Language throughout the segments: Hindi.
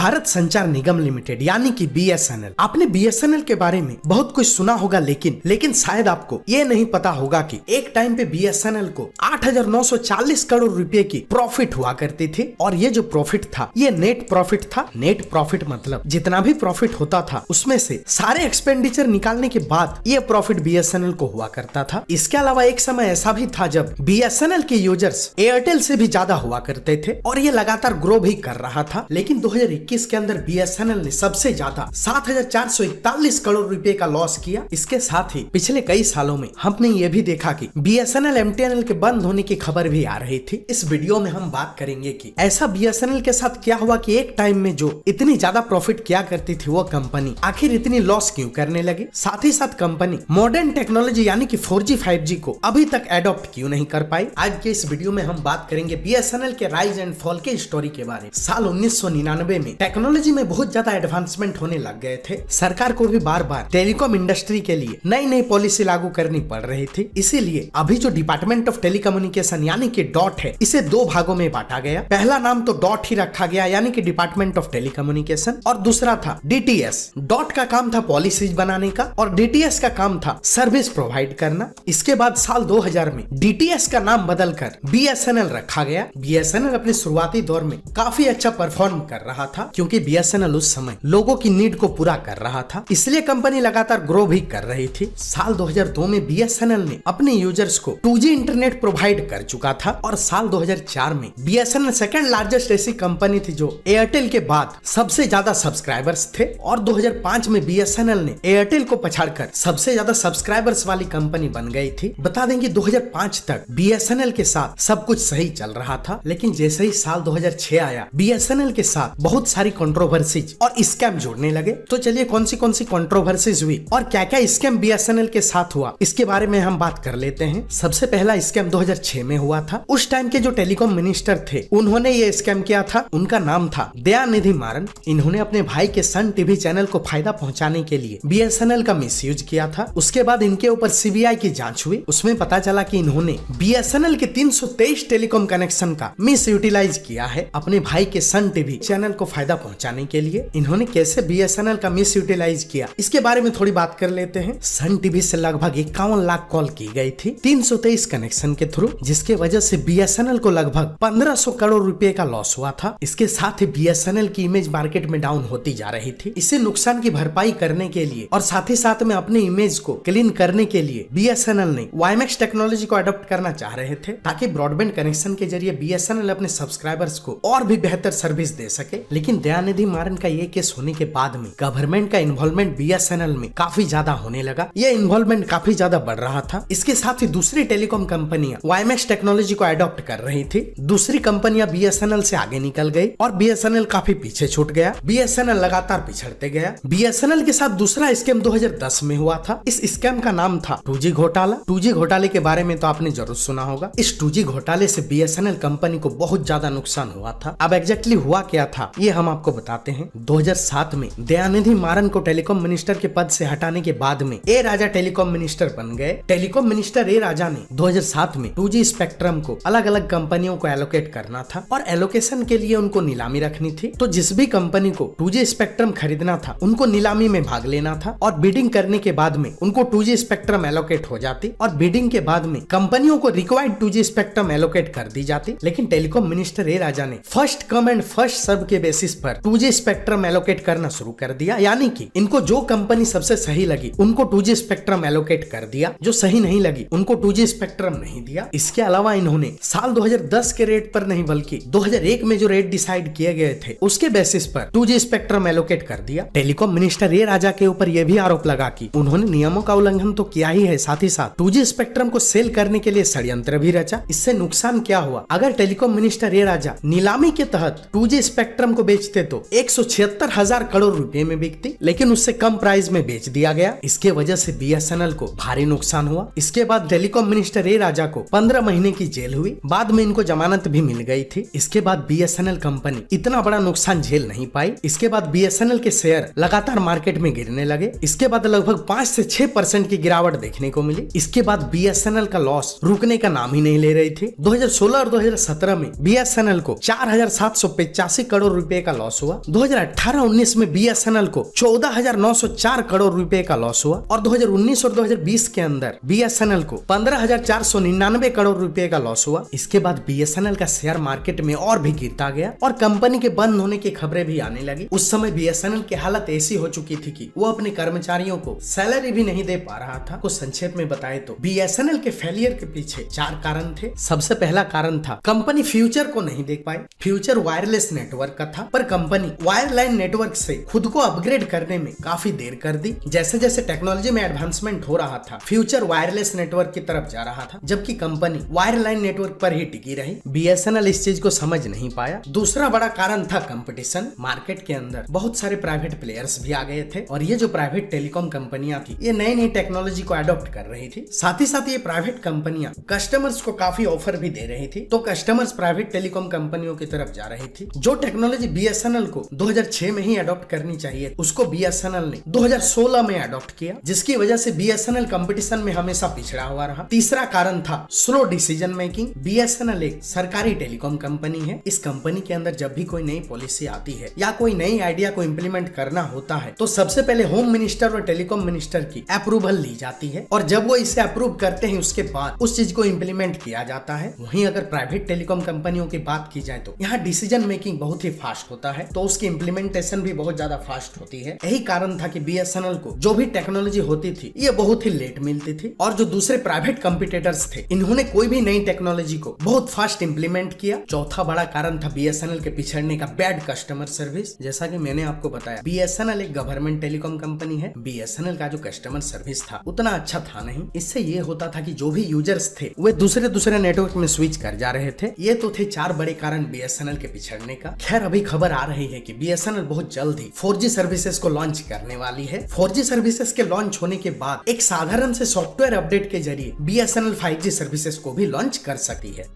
भारत संचार निगम लिमिटेड यानी कि BSNL। आपने BSNL के बारे में बहुत कुछ सुना होगा, लेकिन शायद आपको ये नहीं पता होगा कि एक टाइम पे BSNL को 8,940 करोड़ रुपए की प्रॉफिट हुआ करती थी। और ये जो प्रॉफिट था ये नेट प्रॉफिट था। नेट प्रॉफिट मतलब जितना भी प्रॉफिट होता था उसमें से सारे एक्सपेंडिचर निकालने के बाद ये प्रॉफिट BSNL को हुआ करता था। इसके अलावा एक समय ऐसा भी था जब BSNL के यूजर्स एयरटेल से भी ज्यादा हुआ करते थे और ये लगातार ग्रो भी कर रहा था। लेकिन 2021 के अंदर BSNL ने सबसे ज्यादा 7,441 करोड़ रुपए का लॉस किया। इसके साथ ही पिछले कई सालों में हमने ये भी देखा कि BSNL MTNL के बंद होने की खबर भी आ रही थी। इस वीडियो में हम बात करेंगे कि ऐसा BSNL के साथ क्या हुआ कि एक टाइम में जो इतनी ज्यादा प्रॉफिट किया करती थी वो कंपनी आखिर इतनी लॉस क्यों करने लगी। साथ ही साथ कंपनी मॉडर्न टेक्नोलॉजी यानी कि 4G 5G को अभी तक एडॉप्ट क्यों नहीं कर पाई। आज के इस वीडियो में हम बात करेंगे BSNL के राइज एंड फॉल के स्टोरी के बारे में। साल 1999 में टेक्नोलॉजी में बहुत ज्यादा एडवांसमेंट होने लग गए थे। सरकार को भी बार बार टेलीकॉम इंडस्ट्री के लिए नई नई पॉलिसी लागू करनी पड़ रही थी। इसीलिए अभी जो डिपार्टमेंट ऑफ टेलीकम्युनिकेशन यानी कि डॉट है, इसे दो भागों में बांटा गया। पहला नाम तो डॉट ही रखा गया यानी कि डिपार्टमेंट ऑफ टेलीकम्युनिकेशन, और दूसरा था DTS। डॉट का काम था पॉलिसीज बनाने का और DTS का काम था सर्विस प्रोवाइड करना। इसके बाद साल 2000 में DTS का नाम बदलकर BSNL रखा गया। BSNL अपने शुरुआती दौर में काफी अच्छा परफॉर्म कर रहा था क्योंकि BSNL उस समय लोगों की नीड को पूरा कर रहा था, इसलिए कंपनी लगातार ग्रो भी कर रही थी। साल 2002 में BSNL ने अपने यूजर्स को 2G इंटरनेट प्रोवाइड कर चुका था और साल 2004 में BSNL सेकंड लार्जेस्ट ऐसी कंपनी थी जो एयरटेल के बाद सबसे ज्यादा सब्सक्राइबर्स थे। और 2005 में BSNL ने एयरटेल को पछाड़कर सबसे ज्यादा सब्सक्राइबर्स वाली कंपनी बन गई थी। बता दें कि 2005 तक BSNL के साथ सब कुछ सही चल रहा था, लेकिन जैसे ही साल 2006 आया BSNL के साथ बहुत सारी कंट्रोवर्सीज और स्कैम जुड़ने लगे। तो चलिए कौन सी कंट्रोवर्सीज हुई और क्या क्या स्कैम BSNL के साथ हुआ इसके बारे में हम बात कर लेते हैं। सबसे पहला स्कैम 2006 में हुआ था। उस टाइम के जो टेलीकॉम मिनिस्टर थे उन्होंने ये स्कैम किया था। उनका नाम था दयानिधि मारन। इन्होंने अपने भाई के सन टीवी चैनल को फायदा पहुंचाने के लिए BSNL का मिसयूज किया था। उसके बाद इनके ऊपर CBI की जांच हुई। उसमें पता चला कि इन्होंने BSNL के 323 टेलीकॉम कनेक्शन का मिस यूटिलाइज किया है अपने भाई के सन टीवी चैनल को फायदा पहुंचाने के लिए। इन्होंने कैसे BSNL का मिस यूटिलाइज किया इसके बारे में थोड़ी बात कर लेते हैं। सन टीवी से लगभग 51 लाख कॉल की गई थी 323 कनेक्शन के थ्रू, जिसके वजह से BSNL को लगभग 1500 करोड़ रुपए का लॉस हुआ था। इसके साथ ही BSNL की इमेज मार्केट में डाउन होती जा रही थी। इसे नुकसान की भरपाई करने के लिए और साथ ही साथ में अपने इमेज को क्लीन करने के लिए BSNL ने WiMAX टेक्नोलॉजी को अडॉप्ट करना चाह रहे थे ताकि ब्रॉडबैंड कनेक्शन के जरिए BSNL अपने सब्सक्राइबर्स को और भी बेहतर सर्विस दे सके। लेकिन दयानिधि मारन का ये केस होने के बाद में गवर्नमेंट का इन्वॉल्वमेंट BSNL में काफी ज्यादा होने लगा। ये इन्वॉल्वमेंट काफी ज्यादा बढ़ रहा था। इसके साथ ही दूसरी टेलीकॉम कंपनियां WiMAX टेक्नोलॉजी को अडॉप्ट कर रही थी। दूसरी कंपनियां BSNL से आगे निकल गई और BSNL काफी पीछे छूट गया। BSNL लगातार पिछड़ते गया। BSNL के साथ दूसरा स्कैम 2010 में हुआ था। इस स्कैम का नाम था 2G घोटाला। 2G घोटाले के बारे में तो आपने जरूर सुना होगा। इस 2G घोटाले से BSNL कंपनी को बहुत ज्यादा नुकसान हुआ था। अब एग्जैक्टली हुआ क्या था ये हम आपको बताते हैं। 2007 में दयानिधि मारन को टेलीकॉम मिनिस्टर के पद से हटाने के बाद में ए राजा टेलीकॉम मिनिस्टर बन गए। टेलीकॉम मिनिस्टर ए राजा ने 2007 में 2G स्पेक्ट्रम को अलग अलग कंपनियों को एलोकेट करना था और एलोकेशन के लिए उनको नीलामी रखनी थी। तो जिस भी कंपनी को 2G स्पेक्ट्रम खरीदना था उनको नीलामी में भाग लेना था और बिडिंग करने के बाद में उनको 2G स्पेक्ट्रम एलोकेट हो जाती और बिडिंग के बाद में कंपनियों को रिक्वायर्ड 2G स्पेक्ट्रम एलोकेट कर दी जाती। लेकिन टेलीकॉम मिनिस्टर ए राजा ने first come and first serve के बेसिस पर 2G स्पेक्ट्रम एलोकेट करना शुरू कर दिया, यानी कि इनको जो कंपनी सबसे सही लगी उनको 2G स्पेक्ट्रम एलोकेट कर दिया, जो सही नहीं लगी उनको 2G स्पेक्ट्रम नहीं दिया। इसके अलावा इन्होंने साल 2010 के रेट पर नहीं बल्कि 2001 में जो रेट डिसाइड किए गए थे उसके बेसिस पर 2G स्पेक्ट्रम एलोकेट कर दिया। टेलीकॉम मिनिस्टर ए राजा के ऊपर यह भी आरोप लगा कि उन्होंने नियमों का उल्लंघन तो किया ही है, साथ ही साथ 2G स्पेक्ट्रम को सेल करने के लिए षड्यंत्र भी रचा। इससे नुकसान क्या हुआ, अगर टेलीकॉम मिनिस्टर ए राजा नीलामी के तहत 2G स्पेक्ट्रम को बेचते तो 176,000 करोड़ रुपए में बिकती, लेकिन उससे कम प्राइस में बेच दिया गया। इसके वजह से BSNL को भारी नुकसान हुआ। इसके बाद टेलीकॉम मिनिस्टर ए राजा को 15 महीने की जेल हुई। बाद में इनको जमानत भी मिल गई थी। इसके बाद BSNL कंपनी इतना बड़ा नुकसान झेल नहीं पाई। इसके बाद BSNL के शेयर लगातार मार्केट में गिरने लगे। इसके बाद लगभग 5 से 6% की गिरावट देखने को मिली। इसके बाद BSNL का लॉस रुकने का नाम ही नहीं ले रही थी। 2016 और 2017 में BSNL को 4,785 करोड़ रुपए का लॉस हुआ। 2018-19 में BSNL को 14,904 करोड़ रुपए का लॉस हुआ और 2019 और 2020 के अंदर BSNL को 15,499 करोड़ रुपए का लॉस हुआ। इसके बाद BSNL का शेयर मार्केट में और भी गिरता गया और कंपनी के बंद होने की खबरें भी आने लगी। उस समय BSNL की हालत ऐसी हो चुकी थी कि वो अपने कर्मचारियों को सैलरी भी नहीं दे पा रहा था। कुछ संक्षेप में बताए तो BSNL के फेलियर के पीछे 4 कारण थे। सबसे पहला कारण था कंपनी फ्यूचर को नहीं देख पाई। फ्यूचर वायरलेस नेटवर्क का था, पर कंपनी वायरलाइन नेटवर्क से खुद को अपग्रेड करने में काफी देर कर दी। जैसे जैसे टेक्नोलॉजी में एडवांसमेंट हो रहा था, फ्यूचर वायरलेस नेटवर्क की तरफ जा रहा था, जबकि कंपनी वायरलाइन नेटवर्क पर ही टिकी रही। BSNL इस चीज को समझ नहीं पाया। दूसरा बड़ा कारण था कंपटीशन। मार्केट के अंदर बहुत सारे प्राइवेट प्लेयर्स भी आ गए थे और ये जो प्राइवेट टेलीकॉम कंपनियां थी, ये नई नई टेक्नोलॉजी को अडॉप्ट कर रही थी। साथ ही साथ ये प्राइवेट कंपनियां कस्टमर्स को काफी ऑफर भी दे रही थी, तो कस्टमर्स प्राइवेट टेलीकॉम कंपनियों की तरफ जा रही थी। जो टेक्नोलॉजी BSNL को 2006 में ही अडॉप्ट करनी चाहिए, उसको BSNL ने 2016 में अडॉप्ट किया, जिसकी वजह से BSNL कंपटीशन में हमेशा पिछड़ा हुआ रहा। तीसरा कारण था स्लो डिसीजन मेकिंग। BSNL एक सरकारी टेलीकॉम कंपनी है। इस कंपनी के अंदर जब भी कोई नई पॉलिसी आती है या कोई नई आइडिया को इम्प्लीमेंट करना होता है, तो सबसे पहले होम मिनिस्टर और टेलीकॉम मिनिस्टर की अप्रूवल ली जाती है और जब वो इसे अप्रूव करते हैं उसके बाद उस चीज को इम्प्लीमेंट किया जाता है। वहीं अगर प्राइवेट टेलीकॉम कंपनियों की बात की जाए तो यहाँ डिसीजन मेकिंग बहुत ही फास्ट होता है, तो उसकी इम्प्लीमेंटेशन भी बहुत ज्यादा फास्ट होती है। यही कारण था कि BSNL को जो भी टेक्नोलॉजी होती थी ये बहुत ही लेट मिलती थी और जो दूसरे प्राइवेट कंपटीटर्स थे, इन्होंने कोई भी नई टेक्नोलॉजी को बहुत फास्ट इंप्लीमेंट किया। चौथा बड़ा कारण था BSNL के पिछड़ने का बैड कस्टमर सर्विस। जैसा कि मैंने आपको बताया, BSNL एक गवर्नमेंट टेलीकॉम कंपनी है। BSNL का जो कस्टमर सर्विस था उतना अच्छा था नहीं। इससे ये होता था कि जो भी यूजर्स थे वे दूसरे नेटवर्क में स्विच कर जा रहे थे। ये तो थे 4 बड़े कारण BSNL के पिछड़ने का। खैर, अभी खबर आ रही है कि BSNL बहुत जल्द ही 4G सर्विसेज को लॉन्च करने वाली है। 4G सर्विसेज के लॉन्च होने के बाद एक साधारण से सॉफ्टवेयर अपडेट के जरिए BSNL 5G सर्विसेज को भी लॉन्च कर सकती है।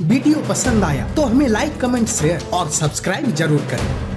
वीडियो पसंद आया तो हमें लाइक, कमेंट, शेयर और सब्सक्राइब जरूर करें।